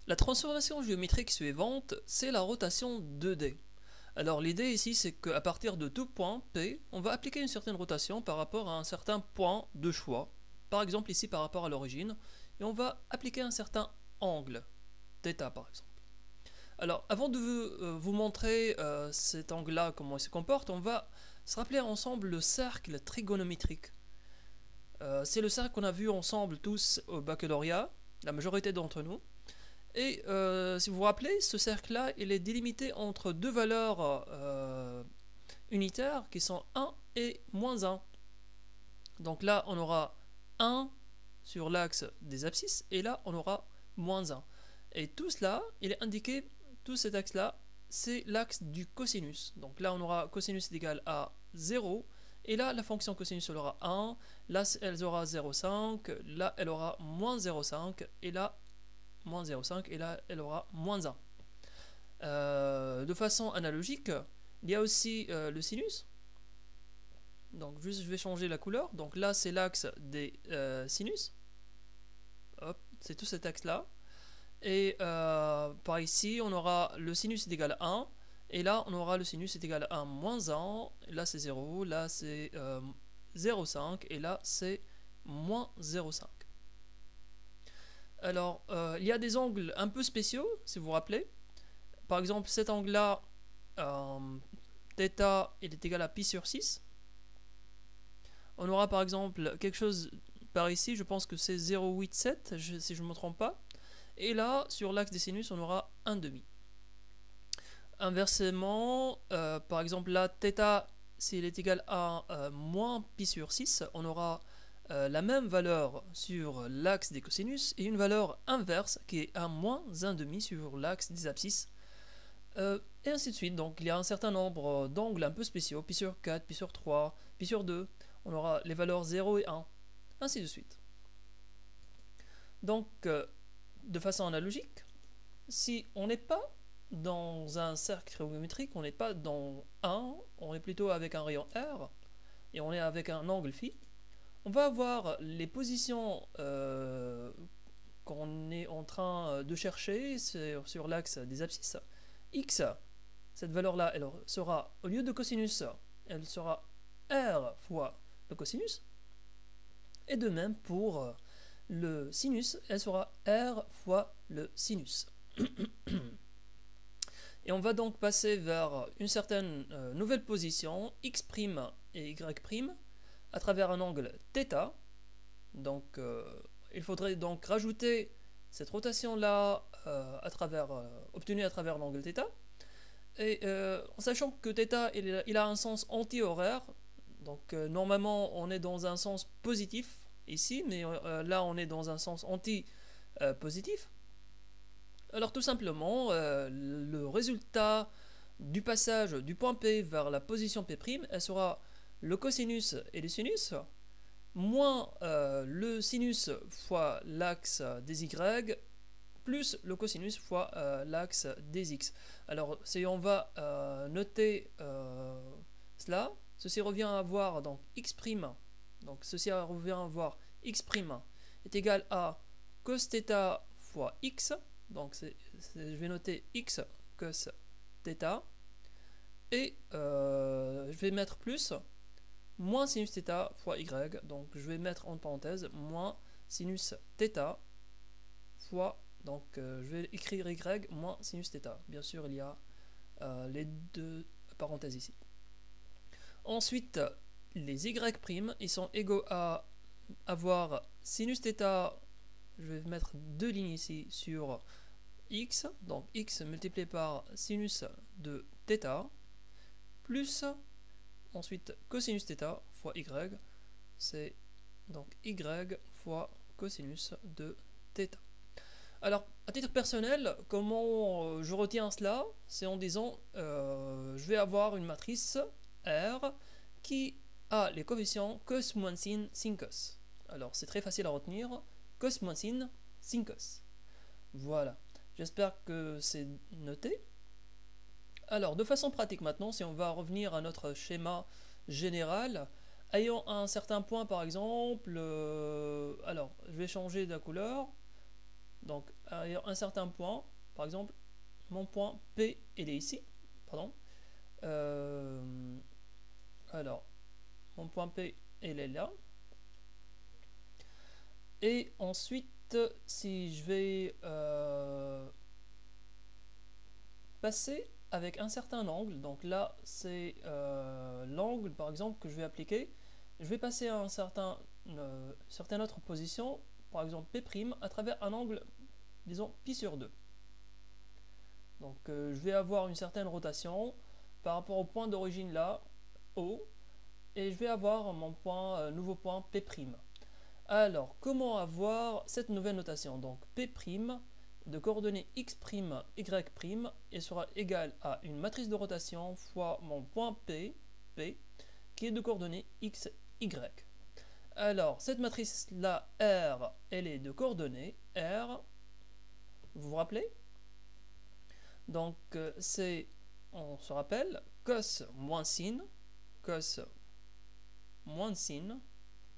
La transformation géométrique suivante, c'est la rotation 2D. Alors l'idée ici, c'est qu'à partir de tout point P, on va appliquer une certaine rotation par rapport à un certain point de choix. Par exemple ici par rapport à l'origine, et on va appliquer un certain angle, θ par exemple. Alors avant de vous montrer cet angle-là, comment il se comporte, on va se rappeler ensemble le cercle trigonométrique. C'est le cercle qu'on a vu ensemble tous au baccalauréat, la majorité d'entre nous. Et si vous vous rappelez, ce cercle-là, il est délimité entre deux valeurs unitaires qui sont 1 et moins 1. Donc là, on aura 1 sur l'axe des abscisses, et là, on aura moins 1. Et tout cela, il est indiqué, tout cet axe-là, c'est l'axe du cosinus. Donc là, on aura cosinus est égal à 0, et là, la fonction cosinus, elle aura 1, là, elle aura 0,5, là, elle aura moins 0,5, et là, moins 0,5 et là elle aura moins 1. De façon analogique, il y a aussi le sinus. Donc juste je vais changer la couleur. Donc là c'est l'axe des sinus. Hop, c'est tout cet axe là. Et par ici on aura le sinus est égal à 1. Et là on aura le sinus est égal à 1 moins 1. Là c'est 0, là c'est 0,5 et là c'est moins 0,5. Alors, il y a des angles un peu spéciaux, si vous vous rappelez. Par exemple, cet angle-là, θ, il est égal à pi sur 6. On aura par exemple quelque chose par ici, je pense que c'est 0,87, si je ne me trompe pas. Et là, sur l'axe des sinus, on aura 1,5. Inversement, par exemple, là, θ, s'il est égal à moins pi sur 6, on aura la même valeur sur l'axe des cosinus et une valeur inverse qui est à moins 1,5 sur l'axe des abscisses. Et ainsi de suite. Donc il y a un certain nombre d'angles un peu spéciaux, pi sur 4, pi sur 3, pi sur 2. On aura les valeurs 0 et 1, ainsi de suite. Donc, de façon analogique, si on n'est pas dans un cercle trigonométrique, on n'est pas dans 1, on est plutôt avec un rayon R, et on est avec un angle phi, on va avoir les positions qu'on est en train de chercher sur l'axe des abscisses. X, cette valeur-là, elle sera, au lieu de cosinus, elle sera R fois le cosinus. Et de même pour le sinus, elle sera R fois le sinus. Et on va donc passer vers une certaine nouvelle position, X' et Y', à travers un angle θ. Donc il faudrait donc rajouter cette rotation là obtenue à travers l'angle θ, et en sachant que θ il a un sens anti-horaire. Donc normalement on est dans un sens positif ici, mais là on est dans un sens anti-positif. Alors tout simplement le résultat du passage du point P vers la position P', elle sera le cosinus et le sinus, moins le sinus fois l'axe des y, plus le cosinus fois l'axe des x. Alors si on va noter cela, ceci revient à avoir donc x', donc ceci revient à avoir x' est égal à cos θ fois x, donc je vais noter x cos θ, et je vais mettre plus moins sinus θ fois y, donc je vais mettre en parenthèse moins sinus θ fois, donc je vais écrire y moins sinus θ. Bien sûr, il y a les deux parenthèses ici. Ensuite, les y', ils sont égaux à avoir sinus θ, je vais mettre deux lignes ici sur x, donc x multiplié par sinus de θ, plus ensuite cosinus θ fois y, c'est donc y fois cosinus de θ. Alors, à titre personnel, comment je retiens cela? C'est en disant, je vais avoir une matrice R qui a les coefficients cos moins sin sin cos. Alors, c'est très facile à retenir, cos moins sin sin cos. Voilà, j'espère que c'est noté. Alors, de façon pratique maintenant, si on va revenir à notre schéma général, ayant un certain point par exemple, alors je vais changer de couleur. Donc à un certain point, par exemple, mon point P, il est ici. Pardon. Alors, mon point P, il est là. Et ensuite, si je vais passer avec un certain angle, donc là c'est l'angle par exemple que je vais appliquer, je vais passer à certaine autre position, par exemple P' à travers un angle, disons pi sur 2. Donc je vais avoir une certaine rotation par rapport au point d'origine là, O, et je vais avoir mon point, nouveau point P'. Alors, comment avoir cette nouvelle notation? Donc P' de coordonnées x', y' et sera égal à une matrice de rotation fois mon point P, qui est de coordonnées x, y. Alors, cette matrice-là, R, elle est de coordonnées R, vous vous rappelez? Donc, on se rappelle, cos moins sin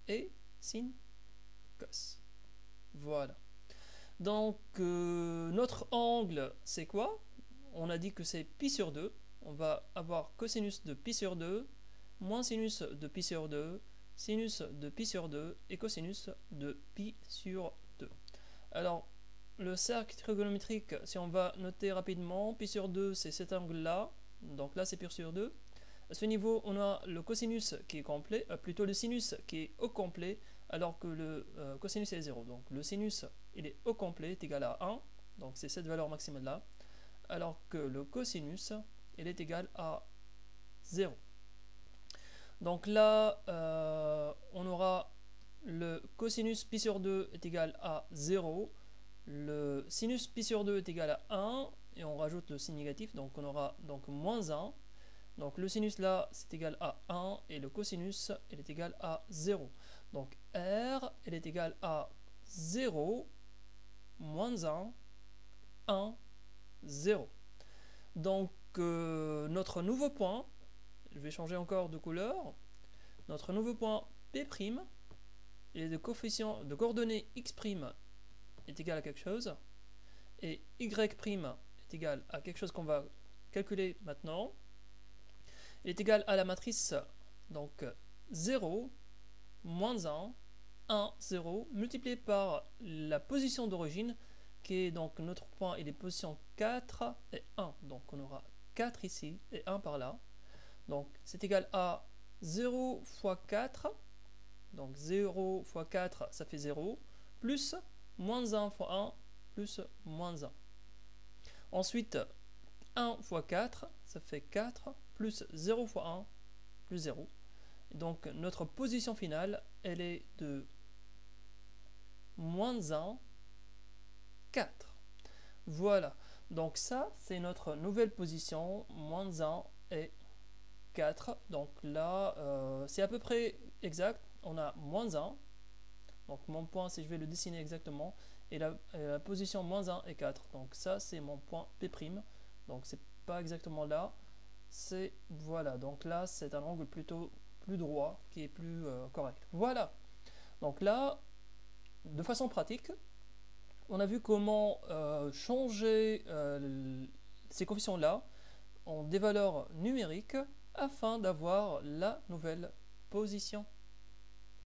et sin cos. Voilà. Donc, notre angle, c'est quoi? On a dit que c'est pi sur 2. On va avoir cosinus de pi sur 2, moins sinus de pi sur 2, sinus de pi sur 2 et cosinus de pi sur 2. Alors, le cercle trigonométrique, si on va noter rapidement, pi sur 2, c'est cet angle-là. Donc là, c'est pi sur 2. À ce niveau, on a le cosinus qui est complet, plutôt le sinus qui est au complet, alors que le cosinus est 0. Donc le sinus, il est au complet, est égal à 1. Donc c'est cette valeur maximale là. Alors que le cosinus, il est égal à 0. Donc là, on aura le cosinus pi sur 2 est égal à 0. Le sinus pi sur 2 est égal à 1. Et on rajoute le signe négatif. Donc on aura donc moins 1. Donc le sinus là, c'est égal à 1. Et le cosinus, il est égal à 0. Donc R, elle est égale à 0, moins 1, 1, 0. Donc notre nouveau point, je vais changer encore de couleur, notre nouveau point P', il est de coefficient de coordonnées x' est égal à quelque chose, et y' est égal à quelque chose qu'on va calculer maintenant. Il est égal à la matrice, donc 0, moins 1, 1, 0, multiplié par la position d'origine, qui est donc notre point, il est position 4 et 1. Donc on aura 4 ici et 1 par là. Donc c'est égal à 0 fois 4. Donc 0 fois 4, ça fait 0. Plus moins 1 fois 1, plus moins 1. Ensuite, 1 fois 4, ça fait 4. Plus 0 fois 1, plus 0. Donc notre position finale, elle est de moins 1, 4. Voilà. Donc ça, c'est notre nouvelle position, moins 1 et 4. Donc là, c'est à peu près exact. On a moins 1. Donc mon point, si je vais le dessiner exactement, et la position moins 1 et 4. Donc ça, c'est mon point P'. Donc c'est pas exactement là. C'est, voilà. Donc là, c'est un angle plutôt plus droit, qui est plus correct. Voilà. Donc là, de façon pratique, on a vu comment changer ces coefficients-là en des valeurs numériques afin d'avoir la nouvelle position.